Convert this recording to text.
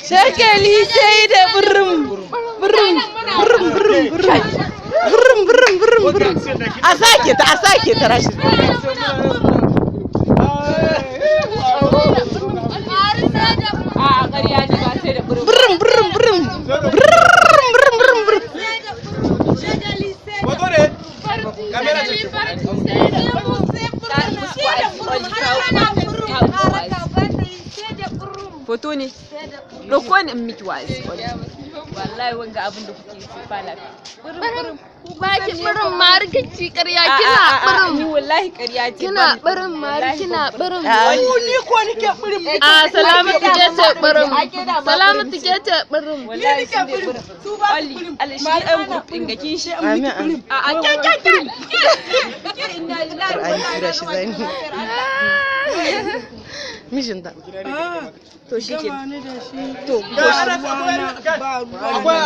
Shagali sai da burum burum burum burum burum burum burum burum burum. A sake ta Rashid. Burum burum burum burum burum burum burum. Foto ne ɗauko ni in miki wa'azi wallahi wanga abin da kuke so ba lafiya baki birin ma rikici ƙarya kina birin ni wallahi ƙarya ce kina birin ma kina birin ni ko nike birin a salamatu ke ce birin salamatu ke ce birin wallahi ke birin su ba alshi ɗan gurbin ga kin shi amin a inna lillahi wa inna ilaihi raji'un mijinta to shi ke to akwai